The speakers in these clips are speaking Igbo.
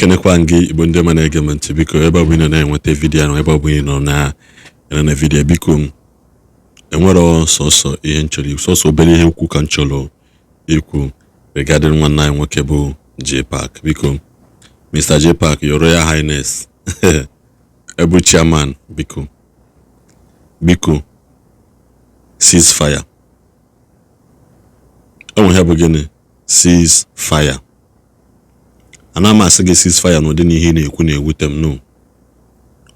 Ekenekwa gị Igbo ndị ọma na-ege m ntị, biko ebe ọ bụ ị na-enweta vidiyo na ebe ọ bụ ị nọ na vidiyo, biko enwere sọsọ ihe nchọrọ sọsọ obere ihe ukwu ka m chọrọ ikwu regarding nwanne anyị nwoke bụ Jpac. Biko Mr. Jpac, Your Royal Highness Ebu Chairman, biko cease fire. Onwe ha bụ gịnị? Cease fire. Ana m asị gị cease fire n'ụdị n'ihe na-ekwu na-ewute m, no,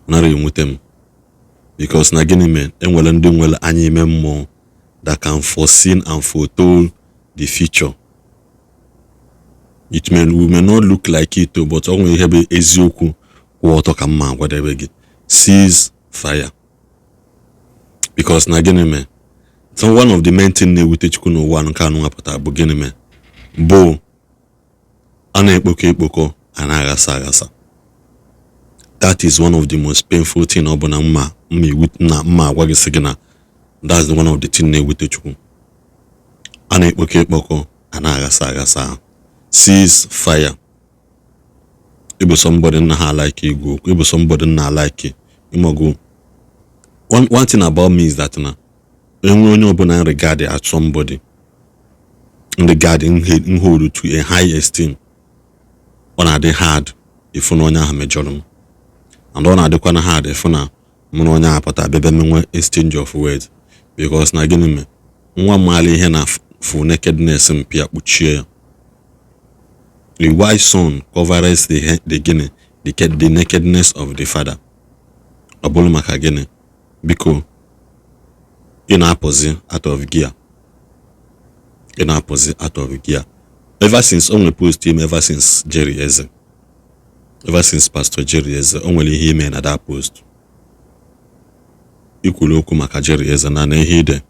nara enwute m, because na gịnị men enwere ndị nwere anya ime mmụọ that can foresee and foretold the future. We may not look like it, but onwe ihe bụ eziokwu kwụ ọtọ ka mma agwadebe gị. Cease fire. Because na gịnị men, so one of the main thing na-ewute Chukwu n'ụwa nke anụ apụta bụ gịnị men, bụ a na-ekpokọ a na-aghasa aghasa. That is one of the most painful thing ọ bụ na mma agwa gị sị gị na that's one of the thing na-ewute Chukwu. A na-ekpokọ a na-aghasa aghasa. Cease fire. Ịbụ somebody na ha like igwu okwu, ịbụ somebody na like imogo. One thing about me is that na enwe onye ọbụla regard at somebody regard in hold to a high esteem, ọ na-adị hard ifu na onye ahụ mejọrọ m, and ọ na-adịkwa na hard ifu na mụ na onye ahụ pụta bebe menwe exchange of words, because na gịnị me nwa mmaala ihe na full nakedness mpịa kpuchie ya. The wise son covers the nakedness of the father. Ọ bụrụ maka gịnị, biko ị na-apụzi out of gear. Ị na-apụzi out of gear. Ever since on post him, ever since Pastor Jerry Eze, on nwere ihe ime na that post. Ikwulu okwu maka Jerry Eze na ihe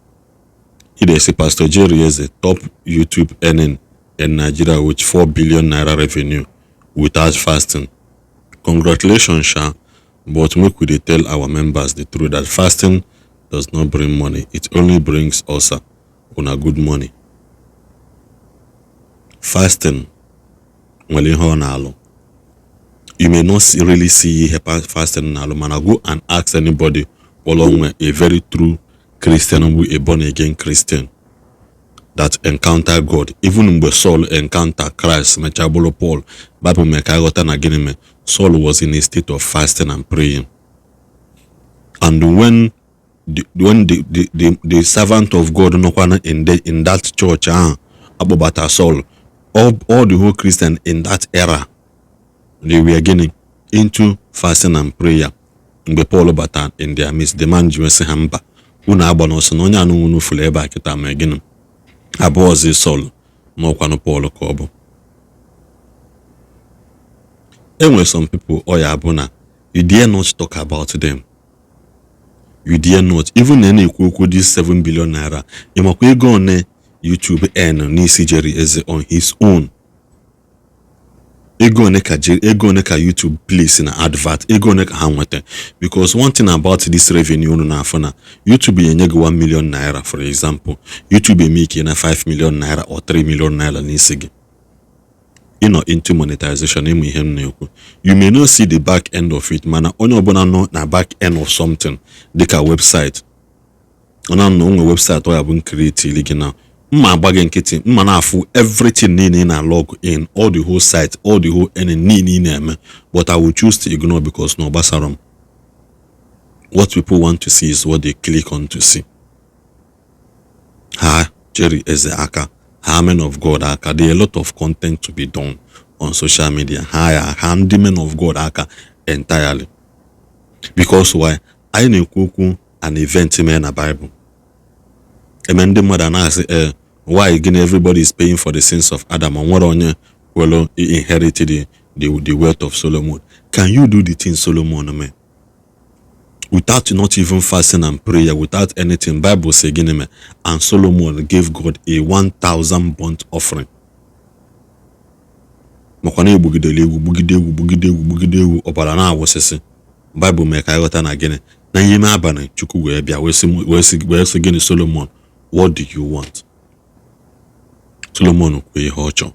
ide si Pastor Jerry Eze top YouTube earning in Nigeria with 4 billion naira revenue without fasting. Congratulations, Sha, but make we tell our members the truth that fasting does not bring money. It only brings us on a good money. Fasting, well, you may not really see fasting na alone. Go and ask anybody along a very true Christian, a born again Christian that encounter God. Even when Saul encounter Christ, Mechabolo Paul, Bible Mekagota again, Saul was in a state of fasting and praying. And when the servant of God in that church, Abubata Saul, all the whole Christian in that era, they were getting into fasting and prayer. Mgbe Paul bata in their midst, the man jiwe se hamba una abonoso no nya no fule eba kita ma ginu abozi Saul no kwano Paul ko obo. Enwe some people oya abuna, you dare not talk about them. You dare not even any ekwu this 7 billion naira imakwa ego on YouTube and Nisi Jerry Eze on his own. Ego neka YouTube place in an advert. Ego neka hanwete. Because one thing about this revenue na afona, YouTube yenyege 1 million naira, for example. YouTube make na 5 million naira or 3 million naira nisigi. You know, into monetization, you may not see the back end of it, man. Only no na back end of something. Like a website. Ona no website or abun create now. Ma bagen kiti na afu everything na log in, all the whole site, all the whole any but I will choose to ignore because no basarum. What people want to see is what they click on to see. Jerry Eze aka, men of God aka, there are a lot of content to be done on social media. The men of God aka entirely. Because why? I know an event in the Bible. And the mother now say, why again everybody is paying for the sins of Adam and what on well he inherited the wealth of Solomon. Can you do the thing Solomon, man? Without not even fasting and prayer, without anything, Bible say again, and Solomon gave God a 1,000 burnt offering. Bible make I got an again. Na yime abana Chukwu we bia we gini Solomon, what do you want? Solomon kwe hocho.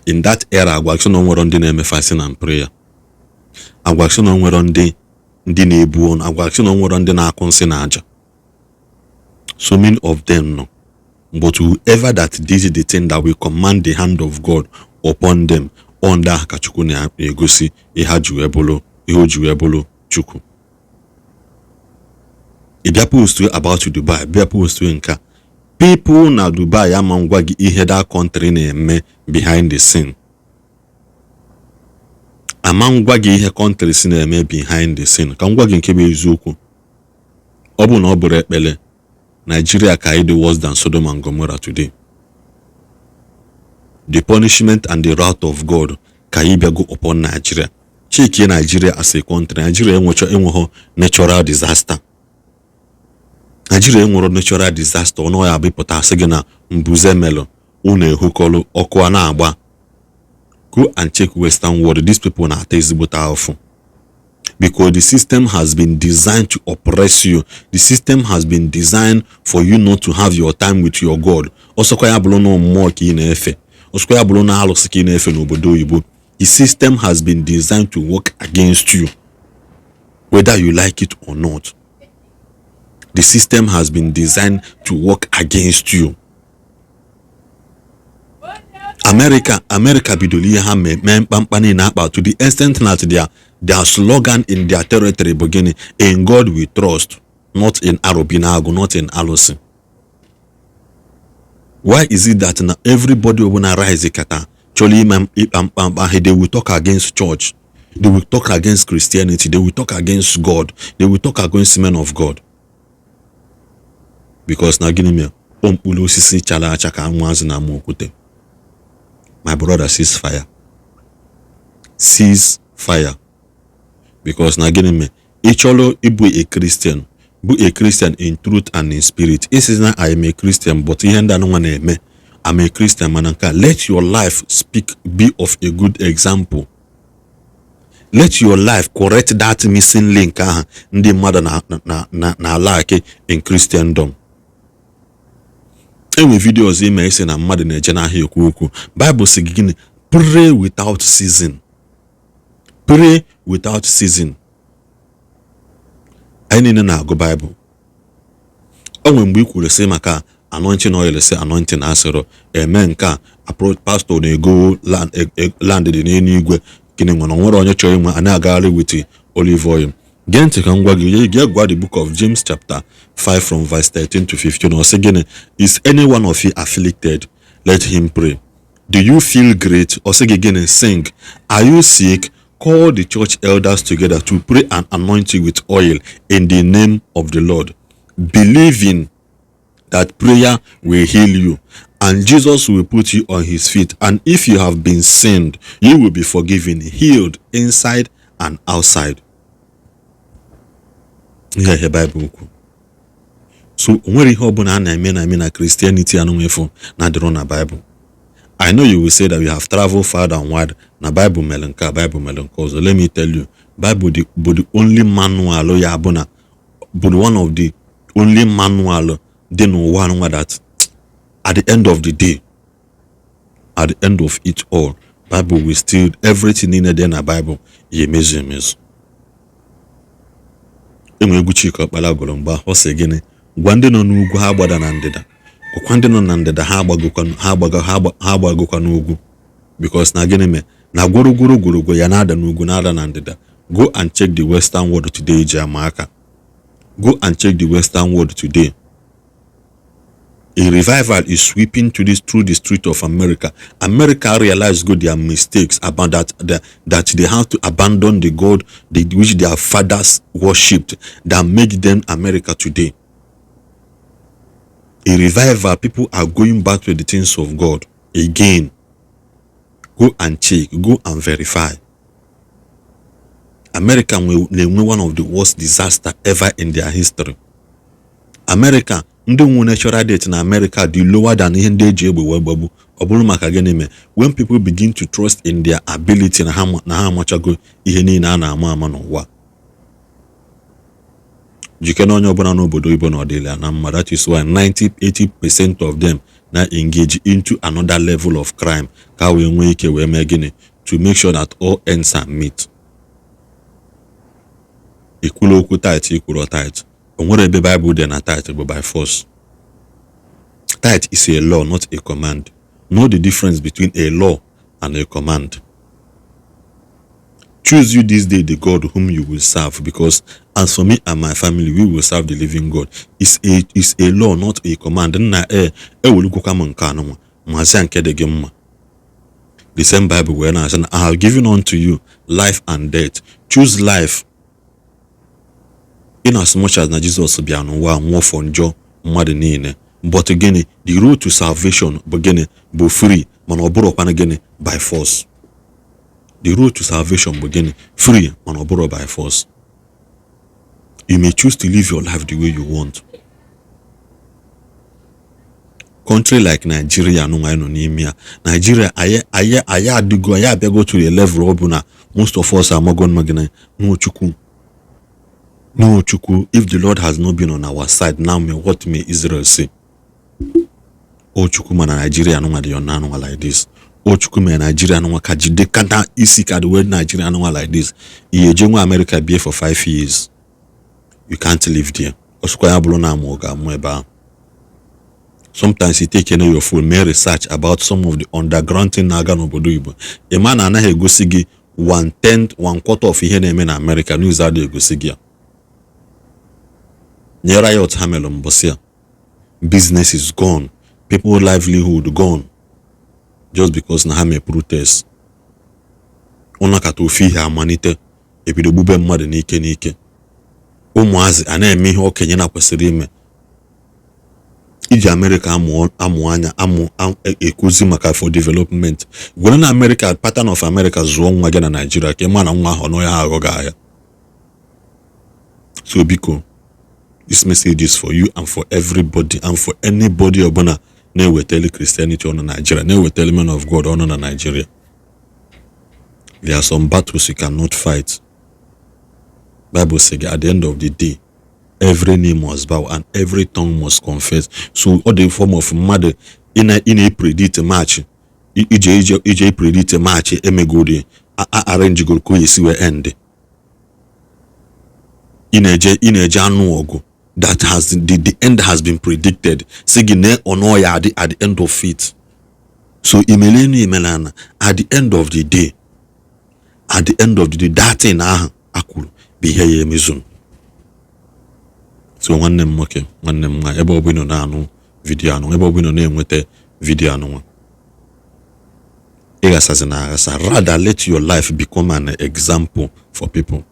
in that era agwa sị na nwere ndị na-eme fasting and prayer, agwa sị na nwere ndị na-ebu ọnụ, agwa sị na nwere ndị na-akụ nsị na aja. So many of them no. But whoever that did the thing that will command the hand of God upon them, under Kachukwu na-egosi ihe o ji ebolo Chukwu. Ịbịa post about Dubai, bịa post nka. People na Dubai ama ngwa gị ihe that country na-eme behind the scene. Ama ngwa gị ihe country si na-eme behind the scene. Ka ngwa gị nke bụ eziokwu. Ọ bụ na ọ bụrụ ekpele, Nigeria ka dị worse than Sodom and Gomorrah today. The punishment and the wrath of God ka go upon Nigeria. Check Nigeria as a country. Nigeria enweghị natural disaster. Nigeria enwere natural disaster. Ono ya bipụta asị gị na mbuze melo unu ehukọlụ ọkụ a na-agba. Go and check Western world. These people na-ata ezigbote ahụfụ. Because the system has been designed to oppress you. The system has been designed for you not to have your time with your God. Also kwa ya bụrụ na mmụọ ka ị na-efe. Also kwa ya bụrụ na alụsị ka ị na-efe n'obodo oyibo. The system has been designed to work against you, whether you like it or not. The system has been designed to work against you. America bidoro ihe ha mee mkpamkpani na akpa to the extent that their slogan in their territory beginning, in God we trust, not in Arobinago, not in Alusi. Why is it that now everybody will rise kata? They will talk against church, they will talk against Christianity, they will talk against God, they will talk against men of God. Because now gini me sisi chala achaka mwazi na mokute. My brother, cease fire. Cease fire. Because now gini me icholo ibu a Christian, be a Christian in truth and in spirit. This is not I am a Christian, but yenda no one me. I'm a Christian mananka. Let your life be of a good example. Let your life correct that missing link ndi mother na like in Christendom. Ewe videos ime ise na mmadụ na-eje n'ahịa okwu. Bible sị gịnị? Pray without ceasing. Pray without ceasing. Anyị niile na-agụ Bible. O nwere mgbe i kwuru sị maka anointing oil, say anointing asịrọ eme nke approach pastor na-ego land dị n'eluigwe gịnị nwere onye chọrọ inwe a na-agagharị with olive oil. Gee ntị ka ngwa gị gwa the book of James chapter 5 from verse 13 to 15. Ọ sị gịnị? Is any one of you afflicted? Let him pray. Do you feel great? Ọ sị gịnị? Sing. Are you sick? Call the church elders together to pray and anoint you with oil in the name of the Lord, believing that prayer will heal you, and Jesus will put you on his feet. And if you have been sinned, you will be forgiven, healed inside and outside. Yeah, Bible. So when you have na Christianity and na the na Bible. I know you will say that we have traveled far and wide na Bible melanka. So let me tell you, Bible the only manual but one of the only manual they know one that at the end of the day, at the end of it all, Bible will still everything in the Bible. Yemezi. Enwe guchiko kpala golomba o se gini gwande no n'ugwu ha gbada na ndịda okwande no na ndịda ha agbagokwa n'ugwu, because na gini me na gworo ya na ada n'ugwu na ada na ndịda. Go and check the western world today, Jamaica. Go and check the western world today. A revival is sweeping through the street of America. America realized their mistakes about that they have to abandon the God which their fathers worshipped that make them America today. A revival, people are going back to the things of God again. Go and check, go and verify. America will one of the worst disaster ever in their history. America, ndị natural death in America the lower than ihe ndị eji egbe wee gbagbu. Ọ bụrụ maka gịnị mee? When people begin to trust in their ability na ha amachago ihe niile a na-ama ama n'ụwa. Jike na onye ọbụla n'obodo Igbo na ọdịla na mma. That is why 90-80% of them na engage into another level of crime ka we nwee ike we mee gịnị to make sure that all ends are met. Ikwulu okwu tight ikwulu tight. Onwere ebe Bible dị na tight bụ by force. Tight is a law, not a command. Know the difference between a law and a command. Choose you this day the God whom you will serve, because as for me and my family, we will serve the living God. It's a law, not a command. The same Bible where I said, I have given unto you life and death. Choose life. In as much as Jesus be more for joy, but again, the road to salvation begin be free, man by force. The road to salvation begin free, man by force. You may choose to live your life the way you want. Country like Nigeria, Nigeria, I go to the level of most of us are magon magana no chuku. No chuku. If the Lord has not been on our side, now what may Israel say? O chuku mana Nigeria no ngadi yonano like this. O chuku me Nigeria no kajide kanta isi ka the word Nigeria no like this. Iyejenwa America be for 5 years. You can't live there. Oskwaya bulo na moga mweba. Sometimes you take your full may research about some of the underground thing naga no bodo Igbo. A man anaghị egosi gị 1/10, 1/4 of ihe na-eme na America news adị egosi gị. Nyera ya otu ha mere mbosi ya. Business is gone. People livelihood gone. Just because na ha mee protest. Ona kata ofi ihe amanite ebido gbube mmadụ n'ike. Ụmụazị a na-eme ihe okenye na kwesịrị ime. Iji America amụ anya ekuzi maka for development. Gwere na America, pattern of America zụọ nwa gị na Nigeria ka ịma na nwa ahụ nọ ya aghọ gị ahịa. So biko, this message is for you and for everybody and for anybody ọbụla na-ewetele Christianity on Nigeria, na-ewetele men of God on Nigeria. There are some battles you cannot fight. Bible says at the end of the day, every knee must bow and every tongue must confess. So all the form of mother in a predict match, EJ predict match, emegodi arrange go yesi we end. In a January that has the end has been predicted. Sigine onoya at the end of it. So imelana at the end of the day, that thing akuru be here mizun. So nwanne m nwoke, nwanne m nwa, ebe ọ bụ ino na-anụ video anụ, ebe ọ bụ ino na-enweta video anụ nwa. Ịghasazi na aghasa. Rather let your life become an example for people.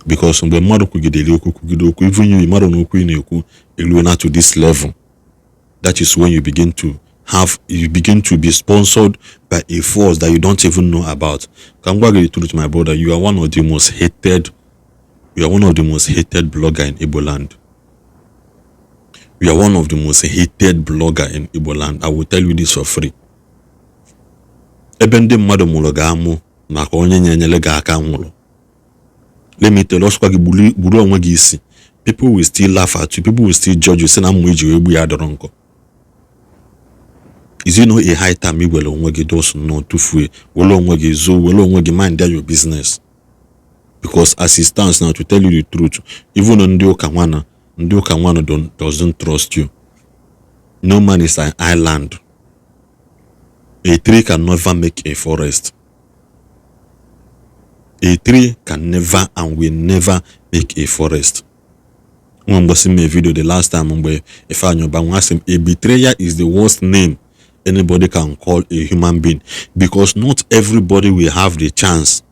Because mgbe mmadụ kwugidere okwu, even you mmadụ na okwu ị na-ekwu elu na to this level, that is when you begin to be sponsored by a force that you don't even know about. Can I get the truth, my brother? You are one of the most hated blogger in Igbo Land. You are one of the most hated blogger in Igbo Land. I will tell you this for free. Ebe ndị mmadụ mụrụ ga-amụ maka onye nyenyele gị aka nwụrụ. Let me tell us, buru onwe gị isi. People will still laugh at you. People will still judge you. Say na mmụ iji egbu ya dọrọ nkọ. Is it not a high time you will onwe gị dos no tufue, wele onwe gị zo, wele onwe gị mind your business? Because as it stands now, to tell you the truth, even Ndi Okanwana doesn't trust you. No man is an island. A tree can never make a forest. A tree can never and will never make a forest. When I see my video the last time, if I know, a betrayer is the worst name anybody can call a human being, because not everybody will have the chance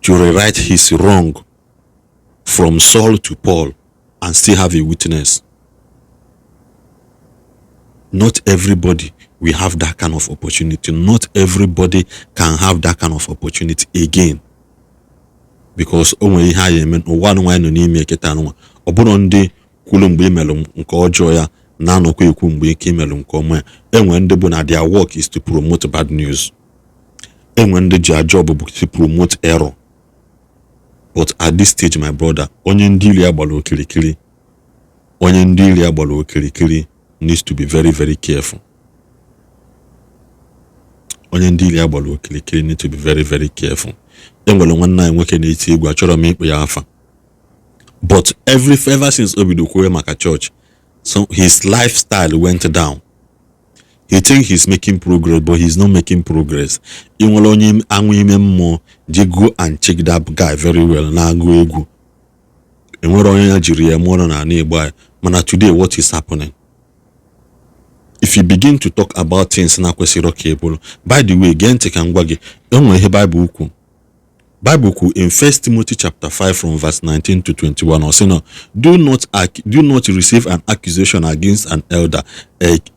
to rewrite his wrong from Saul to Paul and still have a witness. Not everybody will have that kind of opportunity. Not everybody can have that kind of opportunity again. Because onwe ihe anyị eme ụwa nwa nọ n'ime eketa nwa ọ bụrụ ndị kwulu mgbe imelụ nke ọjọọ ya na-anọkwa ekwu mgbe ike imelụ nke ọma. Enwe ndị bụ na their work is to promote bad news. Enwe ndị ji job bụ to promote error. But at this stage, my brother, onye ndị ili ya gbara okirikiri onye ndị iri agbara okirikiri needs to be very very careful. Onye ndị iri agbara okirikiri need to be very very careful. Enwere nwanne anyị nwoke na-eti egwu, achọrọ m ịkpụ ya afa, but ever since obido kwuwe maka church, so his lifestyle went down. He think he's making progress, but he's not making progress. Inwere onye anwụ ime mmụọ je go and check that guy very well na-agụ egwu. Enwere onye ya jiri ya mụọ na Igbo. Mana today what is happening? If you begin to talk about things na kwesịrị ka ebulu, by the way, gee ntị ka ngwa gị, enwe ihe Bible kwu. Bible kwu in 1 Timothy chapter 5 from verse 19 to 21, or say no, do not receive an accusation against an elder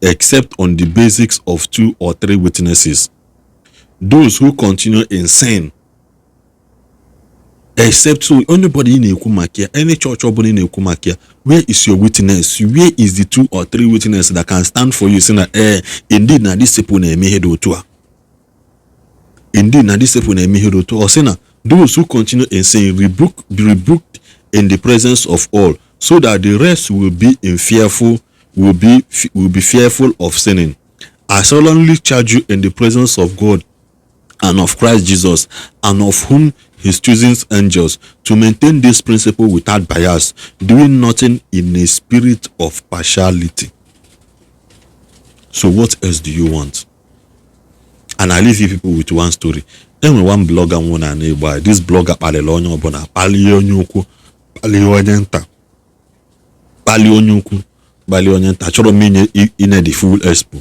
except on the basics of 2 or 3 witnesses. Those who continue in sin, except so anybody in Ekumakia, any church or in Ekumakia, where is your witness? Where is the 2 or 3 witnesses that can stand for you, saying that indeed na this people na mehedo to? Indeed na this people na mehedo to, or saying those who continue in sin be rebuked in the presence of all, so that the rest will be fearful of sinning. I solemnly charge you in the presence of God and of Christ Jesus, and of whom his choosing angels, to maintain this principle without bias, doing nothing in a spirit of partiality. So what else do you want? And I leave you people with one story. Enwe one blogger nwona na Igbo. This blogger kpalịla onye ọbụla, kpalie onye ukwu, kpalie onye nta, kpalie onye ukwu, kpalie onye nta. Chọrọ m inye the full expo.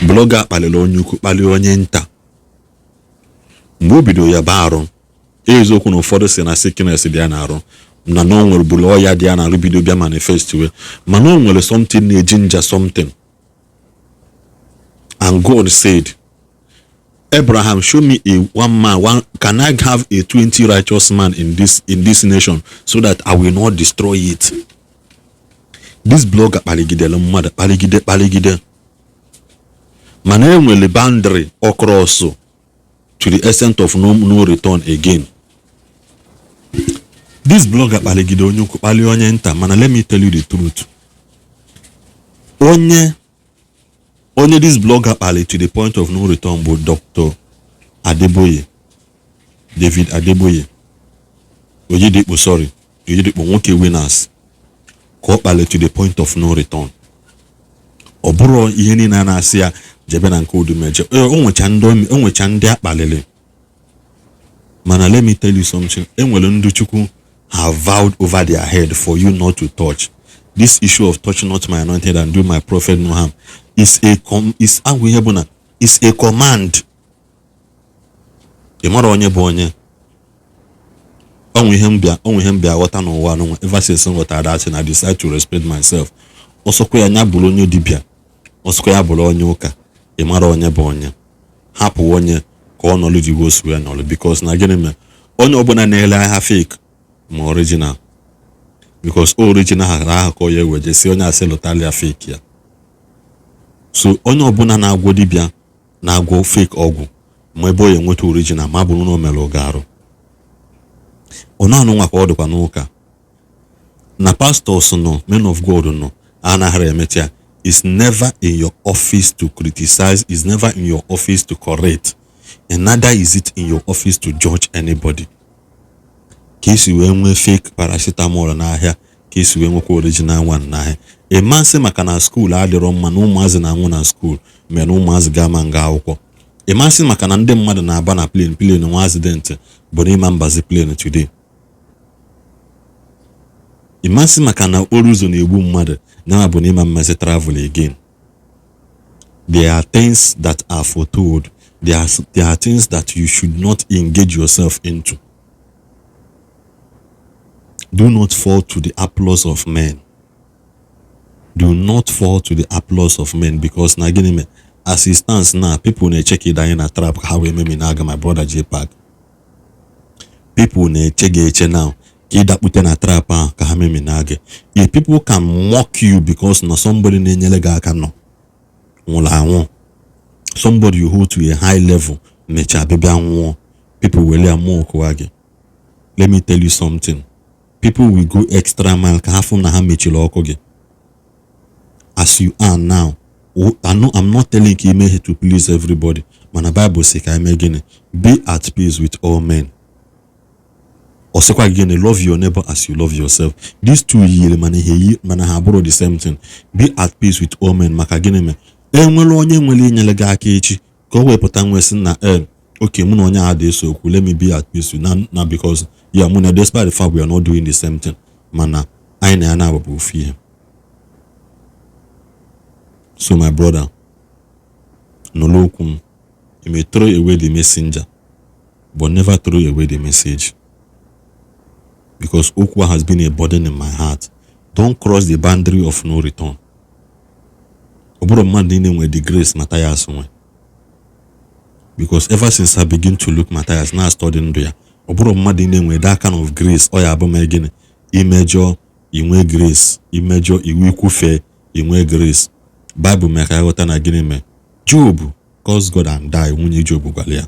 Blogger kpalịla onye ukwu, kpalie onye nta. Mgbe o bido ya ba arụ, eziokwu na ụfọdụ si na sickness dị ya na-arụ, na o nwere bụlụ ọya dị ya na-arụ bido bịa manifest we, mana o nwere something na-ejinja something. And God said, Abraham, show me can I have a 20 righteous man in this nation, so that I will not destroy it? This blogger paligide mmadụ, paligide. Mana enwere boundary across to the extent of no return again. This blogger paligide onye ukwu, pali onye nta. Mana let me tell you the truth. Onye this blogger pali to the point of no return bụ Dr. Adeboye, David Adeboye, Oyedepo, sorry, Oyedepo nwoke winners, ka ọ pali to the point of no return. Ọ bụrụ ihe niile na-asị ya jebe na nke odumeje, onwecha ndị akpalili. Mana let me tell you something, enwere ndị Chukwu have vowed over their head for you not to touch. This issue of touch not my anointed and do my prophet no harm is a command. Ịmara onye bụ onye. Onwe ihe mbịa ghọta n'ụwa n'ụwa. Ever since nghọtara that, I decide to respect myself. Ọsọkwa ya nya bụrụ onye dibịa, ọsọkwa ya bụrụ onye ụka. Ịmara onye bụ onye. Hapụ onye ka ọ nọlụ ji gosu ya nọlụ, because na gịnị mee onye ọbụla na-ele ahịa fake ma original, because original ha ka onye weje si onye asị lụtalia fake ya. So onye ọbụla na-agwọ dibịa na-agwọ fake ọgwụ, ma ebe onye nweta original ma bụrụ na o mere ogarụ. Ọnụ nwa ka ọ dịkwa n'ụka na pastors nọ, men of God nọ, anaghị emeta ya. It's never in your office to criticize, it's never in your office to correct, and neither is it in your office to judge anybody. Ka isi wee nwee fake paracetamol n'ahịa, ka isi wee nwekwa original one n'ahịa. Emansi maka na school adịrọ mma na ụmụazị na-anwụ na school mere na ụmụazị ga-ama nga akwụkwọ. Emansi maka na ndị mmadụ na-aba na plane nwa accident bụ n'ime mbazi plane today. Emansi maka na okporo ụzọ na-egbu mmadụ na bụ n'ime mmazi travel again. There are things that are foretold. There are things that you should not engage yourself into. Do not fall to the applause of men. Do not fall to the applause of men, because naginime, as it stands now, people may check it in a trap. How we me naga my brother Jpac. People may check it now. Kida put in a trap. Kahame minage. If people can mock you because no somebody nenyelega kano. Somebody you hold to a high level. Mecha baby. People will mock wage. Let me tell you something. people will go extra mile ka ha fụ na ha mechiri ọkụ gị. As you are now, I'm not telling you ime to please everybody. Mana Bible say ka ime gịnị? Be at peace with all men. Osekwa gịnị? Love your neighbor as you love yourself. These two yiri mana ha abụrụ the same thing. Be at peace with all men. Maka gịnị me? Enwere onye nwere inyere gị aka echi ka o wepụta nwesị na okay, mụ na onye a dị eso okwu, let me be at peace with na because mụ na despite the fact we are not doing the same thing, mana anyị na ya na-abụ ofu ihe. So my brother, n'ụlọ okwu m, you may throw away the messenger but never throw away the message, because okwu has been a burden in my heart. Don't cross the boundary of no return. Ọ bụrụ mmadụ niile nwere the grace Matthias nwe, because ever since I begin to look Matthias na study ndụ ya, ọ bụrụ mmadụ niile nwere that kind of grace. Ọ ya abụ ma gịnị? Imejọ inwe grace, imejọ iwu ikwufe inwe grace. Bible mee ka ya ghọta na gịnị mee? Job caused God and die. Nwunye Job gwara ya,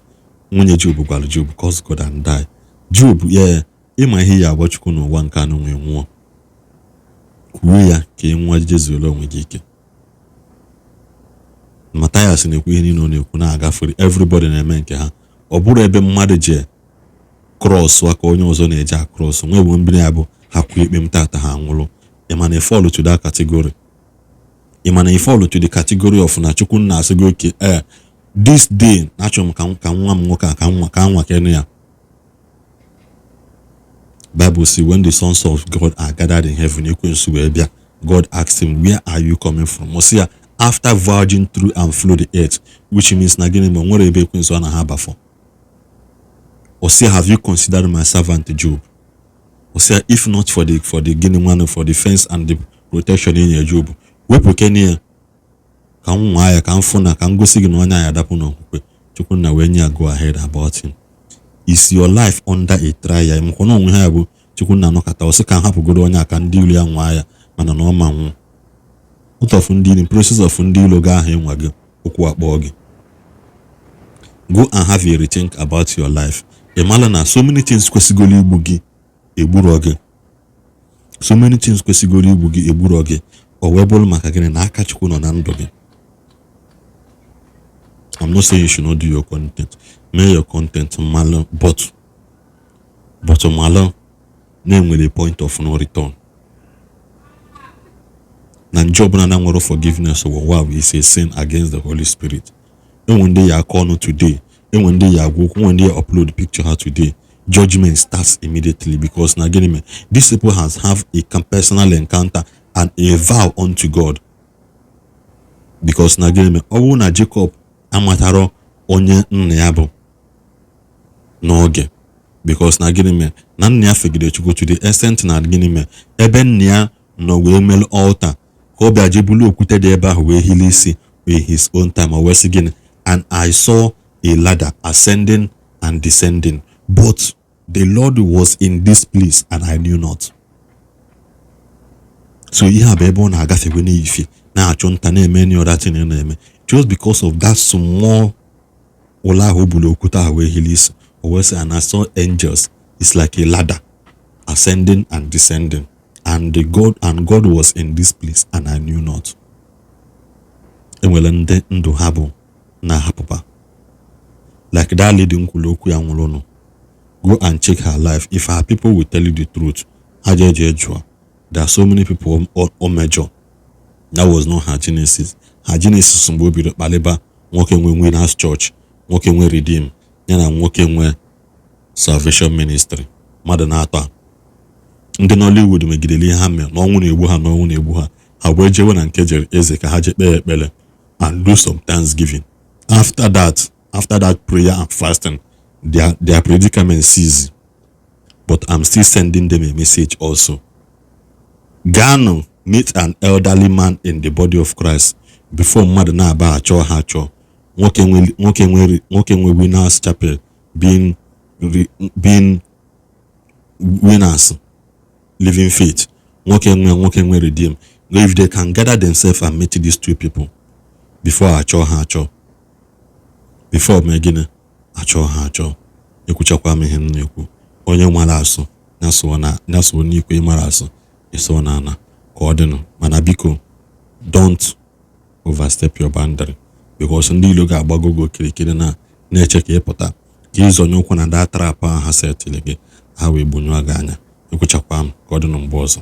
nwunye Job gwara Job caused God and die. Job ịma ihe ya agba Chukwu n'ụwa nke anụ nwe nwụọ, kwuo ya ka ị nwa jezuola onwe gị ike. Matthias na-ekwu ihe niile ọ na-ekwu na-agafere everybody na-eme nke ha. Ọ bụrụ ebe mmadụ je cross aka onye ọzọ na-eje across. Nwe bụ mbiri ya bụ ha kwuo ikpe m tata ha nwụrụ. Ịmana fall to that category. Ịmana fall to the category of na Chukwu na-asị gị okay, this day achọrọ m ka nwa m nwoke ka nwa kene ya. Bible say when the sons of God are gathered in heaven, ekwensu wee bịa, God asked him, where are you coming from? O si ya, after voyaging through and through the earth, which means na gịnị ma nwere ebe ekwensu ana ha bafọ. O si ya, have you considered my servant Job? O si ya, if not for the gịnị one for the fence and the protection in your Job, wepụ kene ya ka m nwa ya ka m fụ na ka m gosi gị na onye ya adapụ n'okwukwe. Chukwu na wee nye go ahead about him. Is your life under a trial? Mkono onwe ha bụ Chukwu na anọkata ọsị ka hapụgoro onye aka ndị ilu ya nwa ya mana na ọ ma nwụ. Out of ndị process of ndị ilu ga ahụ enwa gị okwu akpọ gị. Go and have a rethink about your life. Ịmala na so many things kwesigoro igbu gị egburu gị. So many things kwesigoro igbu gị egburu gị. O wee bụrụ maka gịnị na aka Chukwu nọ na ndụ gị. I'm not saying you should not do your content. Make your content malo, but malo name with a point of no return. Na job na nwere forgiveness or wow is a sin against the Holy Spirit. And when they are called today, and when they are work, when they upload picture her today, judgment starts immediately, because na again these people have a personal encounter and a vow unto God. Because na again owu na Jacob amataro onye nna ya bụ n'oge, because na gịnị me na nna ya fegide Chukwu to the extent na gịnị me ebe nna ya nọ wee mel altar ka ọ bịa jebulu okwute dị ebe ahụ wee hili isi with his own time. O wee sị gịnị, and I saw a ladder ascending and descending, but the Lord was in this place and I knew not. So ihe a bụ ebe ọ na-agafewe n'ife na-achụ nta na-eme any other thing na-eme just because of that small ụlọ ahụ bulu okwute ahụ wee hili isi. O wee sị, and I saw angels. It's like a ladder ascending and descending, and God was in this place and I knew not. Enwere ndị ndụ ha bụ na hapụba like that lady nkwulu okwu ya nwụrụ nụ. Go and check her life. If her people will tell you the truth, there are so many people or major. That was not her genesis. Her genesis mgbe o bido kpalịba nwoke nwe Winners Church, nwoke nwe Redeem, yana nwoke nwe Salvation Ministry. Mmadụ na-atọ ndị Nollywood megidere ihe ha mere na ọnwụ na-egbu ha ha wee jewe na nke jere eze ka ha je kpee ekpere and do some thanksgiving. After that prayer and fasting, their predicament cease. But I'm still sending them a message also. Gano meet an elderly man in the body of Christ before mmadụ na-aba achọ ha achọ. Nwoke nwe Winners Chapel being winners living faith. Nwoke nwe Redeem. If they can gather themselves and meet these two people before achọ ha achọ, before megine achọ ha achọ, ekwuchakwa m ihe m na-ekwu. Onye nwere asụ nyasụọ n'ikwe ịmara asụ ịsọ na ana ka ọ dịnụ. Mana biko don't overstep your boundary, because ndị ilo ga-agbago gị okirikiri na-eche ka ịpụta ka ịzọnye ụkwụ na daa trap ahụ ha setịrị gị, ha wee gbonyụọ gị anya. Ekwechakwa m ka ọ dịnụ mgbe ọzọ.